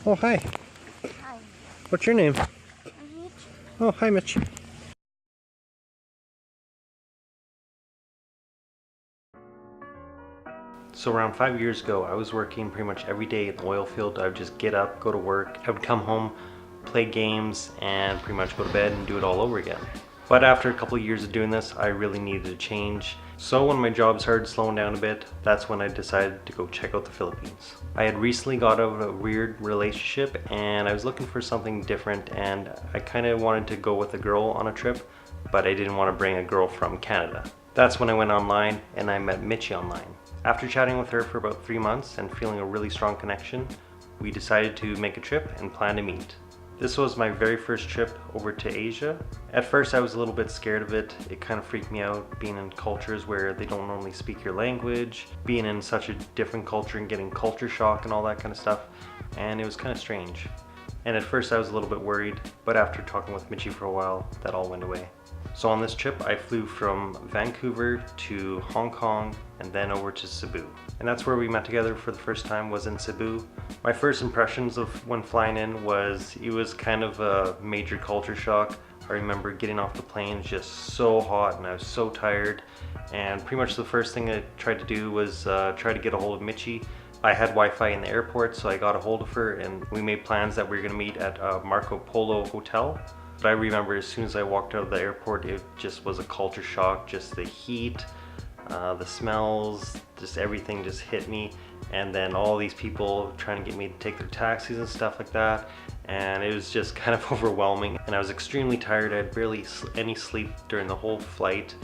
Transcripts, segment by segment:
Oh, hi. Hi. What's your name? I'm Mitch. Oh, hi, Mitch. So around 5 years ago, I was working pretty much every day in the oil field. I would just get up, go to work. I would come home, play games, and pretty much go to bed and do it all over again. But after a couple of years of doing this, I really needed a change. So when my job started slowing down a bit, that's when I decided to go check out the Philippines. I had recently got out of a weird relationship and I was looking for something different, and I kind of wanted to go with a girl on a trip, but I didn't want to bring a girl from Canada. That's when I went online and I met Mitchie online. After chatting with her for about 3 months and feeling a really strong connection, we decided to make a trip and plan to meet. This was my very first trip over to Asia. At first I was a little bit scared of it. It kind of freaked me out being in cultures where they don't normally speak your language, being in such a different culture and getting culture shock and all that kind of stuff, and it was kind of strange. And at first I was a little bit worried, but after talking with Mitchie for a while, that all went away. So on this trip, I flew from Vancouver to Hong Kong and then over to Cebu. And that's where we met together for the first time, was in Cebu. My first impressions of when flying in was, it was kind of a major culture shock. I remember getting off the plane just so hot and I was so tired. And pretty much the first thing I tried to do was try to get a hold of Mitchie. I had Wi-Fi in the airport, so I got a hold of her and we made plans that we were gonna meet at Marco Polo Hotel. But I remember as soon as I walked out of the airport, it just was a culture shock. Just the heat, the smells, just everything just hit me. And then all these people trying to get me to take their taxis and stuff like that. And it was just kind of overwhelming. And I was extremely tired. I had barely any sleep during the whole flight.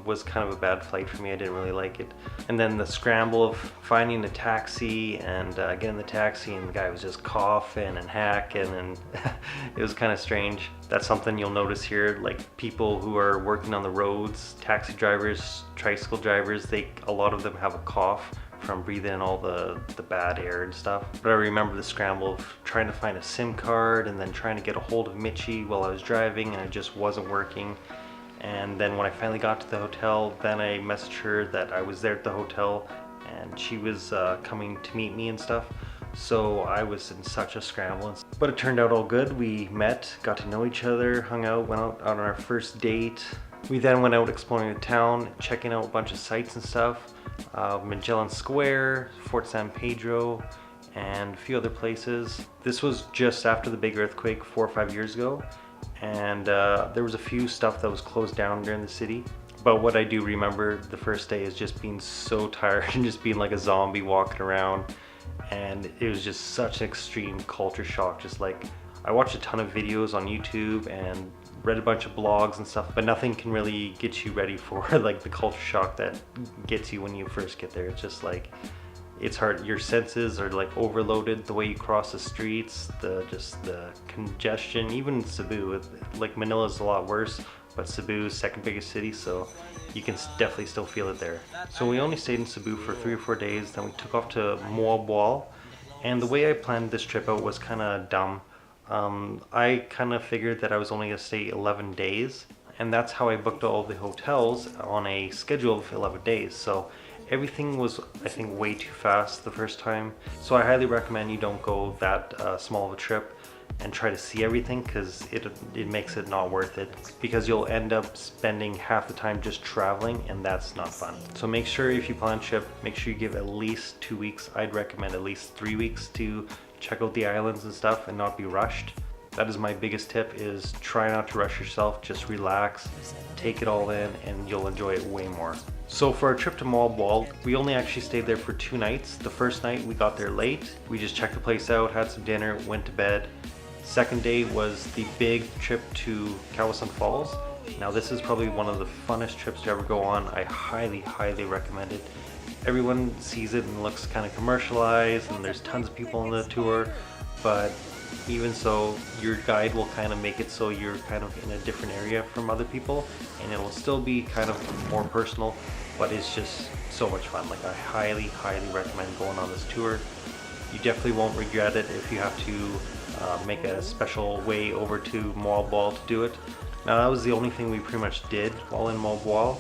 Was kind of a bad flight for me. I didn't really like it. And then the scramble of finding a taxi and getting the taxi, and the guy was just coughing and hacking, and it was kind of strange. That's something you'll notice here, like people who are working on the roads, taxi drivers, tricycle drivers, a lot of them have a cough from breathing in all the bad air and stuff. But I remember the scramble of trying to find a SIM card and then trying to get a hold of Mitchie while I was driving, and it just wasn't working. And then when I finally got to the hotel, then I messaged her that I was there at the hotel and she was coming to meet me and stuff. So I was in such a scramble. But it turned out all good. We met, got to know each other, hung out, went out on our first date. We then went out exploring the town, checking out a bunch of sites and stuff. Magellan Square, Fort San Pedro, and a few other places. This was just after the big earthquake 4 or 5 years ago. And there was a few stuff that was closed down during the city. But what I do remember the first day is just being so tired and just being like a zombie walking around. And it was just such an extreme culture shock. Just like, I watched a ton of videos on YouTube and read a bunch of blogs and stuff, but nothing can really get you ready for like the culture shock that gets you when you first get there. It's just like, it's hard. Your senses are like overloaded. The way you cross the streets, just the congestion. Even Cebu, like Manila's a lot worse, but Cebu's second biggest city, so you can definitely still feel it there. So we only stayed in Cebu for 3 or 4 days. Then we took off to Moalboal, and the way I planned this trip out was kind of dumb. I kind of figured that I was only gonna stay 11 days, and that's how I booked all the hotels on a schedule of 11 days. So everything was, I think, way too fast the first time. So I highly recommend you don't go that small of a trip and try to see everything, because it makes it not worth it, because you'll end up spending half the time just traveling, and that's not fun. So make sure, if you plan a trip, make sure you give at least 2 weeks. I'd recommend at least 3 weeks to check out the islands and stuff and not be rushed. That is my biggest tip, is try not to rush yourself. Just relax, take it all in, and you'll enjoy it way more. So for our trip to Moalboal, we only actually stayed there for 2 nights. The first night we got there late. We just checked the place out, had some dinner, went to bed. Second day was the big trip to Kawasan Falls. Now this is probably one of the funnest trips to ever go on. I highly, highly recommend it. Everyone sees it and looks kind of commercialized, and there's tons of people on the tour, but even so, your guide will kind of make it so you're kind of in a different area from other people, and it will still be kind of more personal, but it's just so much fun. Like, I highly, highly recommend going on this tour. You definitely won't regret it if you have to make a special way over to Moalboal to do it. Now that was the only thing we pretty much did while in Moalboal.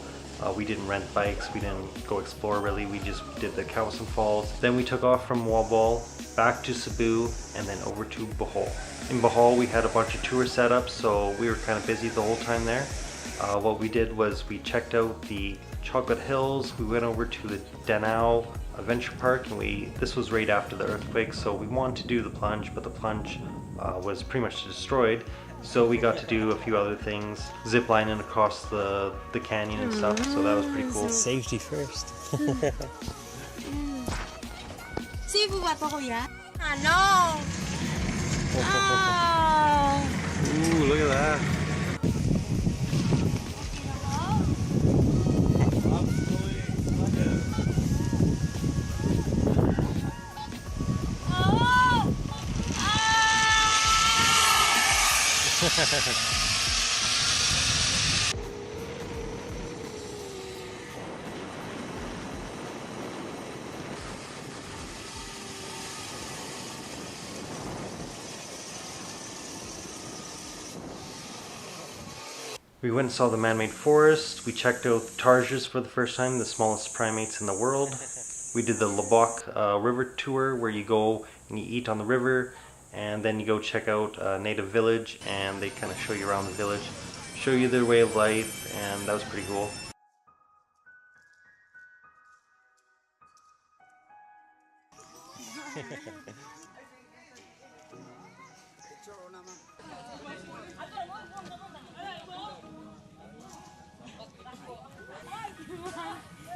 We didn't rent bikes, we didn't go explore really, we just did the Kawasan Falls. Then we took off from Wabal back to Cebu and then over to Bohol. In Bohol we had a bunch of tour setups, so we were kind of busy the whole time there. What we did was we checked out the Chocolate Hills, we went over to the Danao Adventure Park, and this was right after the earthquake, so we wanted to do the plunge, but the plunge was pretty much destroyed. So we got to do a few other things, zip lining across the canyon and stuff, so that was pretty cool. Safety first. Seafood ba to, kuya? Ano? Oh! Ooh, look at that. We went and saw the man-made forest. We checked out tarsiers for the first time, the smallest primates in the world. We did the Lubbock river tour where you go and you eat on the river, and then you go check out a native village and they kind of show you around the village, show you their way of life, and that was pretty cool.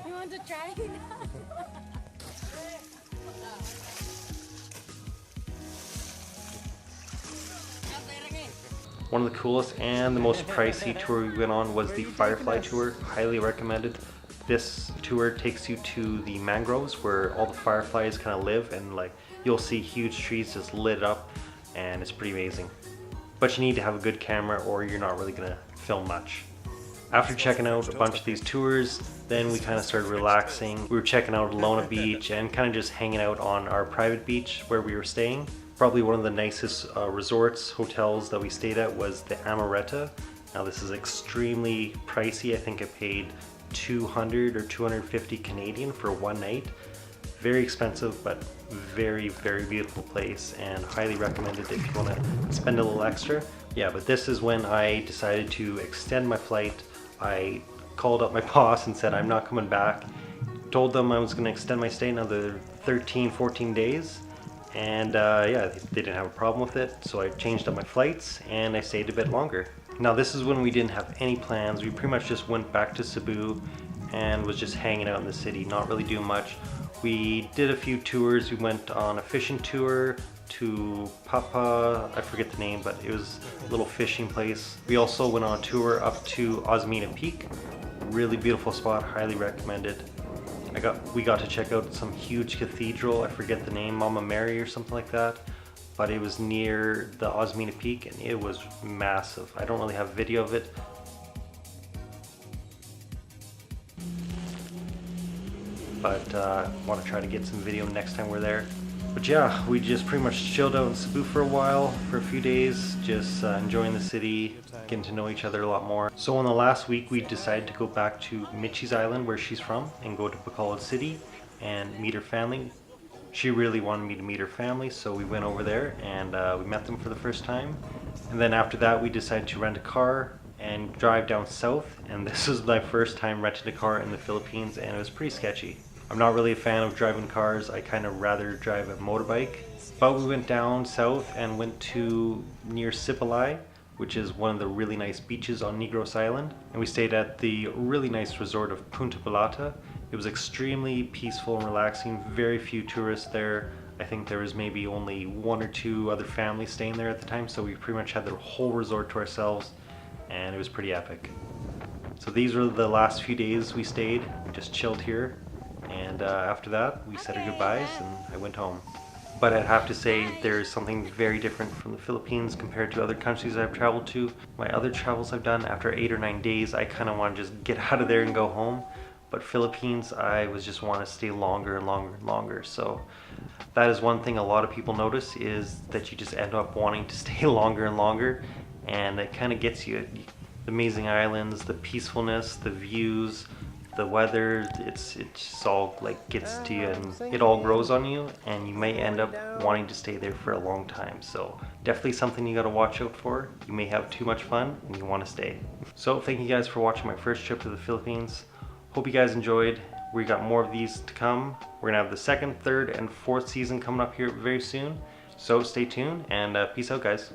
You want to try? One of the coolest and the most pricey tour we went on was the Firefly tour. Highly recommended. This tour takes you to the mangroves where all the fireflies kind of live, and like you'll see huge trees just lit up, and it's pretty amazing. But you need to have a good camera or you're not really gonna film much. After checking out a bunch of these tours, then we kind of started relaxing. We were checking out Lona Beach and kind of just hanging out on our private beach where we were staying. Probably one of the nicest resorts, hotels that we stayed at was the Amaretta. Now this is extremely pricey. I think I paid 200 or 250 Canadian for one night. Very expensive, but very, very beautiful place, and highly recommended if you want to spend a little extra. Yeah, but this is when I decided to extend my flight. I called up my boss and said I'm not coming back. Told them I was going to extend my stay another 13, 14 days. And yeah, they didn't have a problem with it, so I changed up my flights and I stayed a bit longer. Now this is when we didn't have any plans. We pretty much just went back to Cebu and was just hanging out in the city, not really doing much. We did a few tours. We went on a fishing tour to Papa, I forget the name, but it was a little fishing place. We also went on a tour up to Osmeña Peak. Really beautiful spot, highly recommended. We got to check out some huge cathedral. I forget the name, Mama Mary or something like that, but it was near the Osmeña Peak and it was massive. I don't really have video of it. But want to try to get some video next time we're there. But yeah, we just pretty much chilled out in Cebu for a while, for a few days, just enjoying the city, getting to know each other a lot more. So in the last week, we decided to go back to Michi's Island, where she's from, and go to Bacolod City and meet her family. She really wanted me to meet her family, so we went over there and we met them for the first time. And then after that, we decided to rent a car and drive down south. And this was my first time renting a car in the Philippines, and it was pretty sketchy. I'm not really a fan of driving cars. I kind of rather drive a motorbike. But we went down south and went to near Sipalay, which is one of the really nice beaches on Negros Island. And we stayed at the really nice resort of Punta Balata. It was extremely peaceful and relaxing. Very few tourists there. I think there was maybe only one or two other families staying there at the time, so we pretty much had the whole resort to ourselves, and it was pretty epic. So these were the last few days we stayed. We just chilled here. And after that, we said our goodbyes and I went home. But I'd have to say there's something very different from the Philippines compared to other countries I've traveled to. My other travels I've done, after 8 or 9 days, I kind of want to just get out of there and go home. But Philippines, I was just want to stay longer and longer and longer. So that is one thing a lot of people notice, is that you just end up wanting to stay longer and longer. And it kind of gets you. The amazing islands, the peacefulness, the views, the weather, it's just all like gets to you and it all grows on you, and you may end up wanting to stay there for a long time. So definitely something you got to watch out for. You may have too much fun and you want to stay. So thank you guys for watching my first trip to the Philippines. Hope you guys enjoyed. We got more of these to come. We're gonna have the second, third, and fourth season coming up here very soon. So stay tuned and peace out, guys.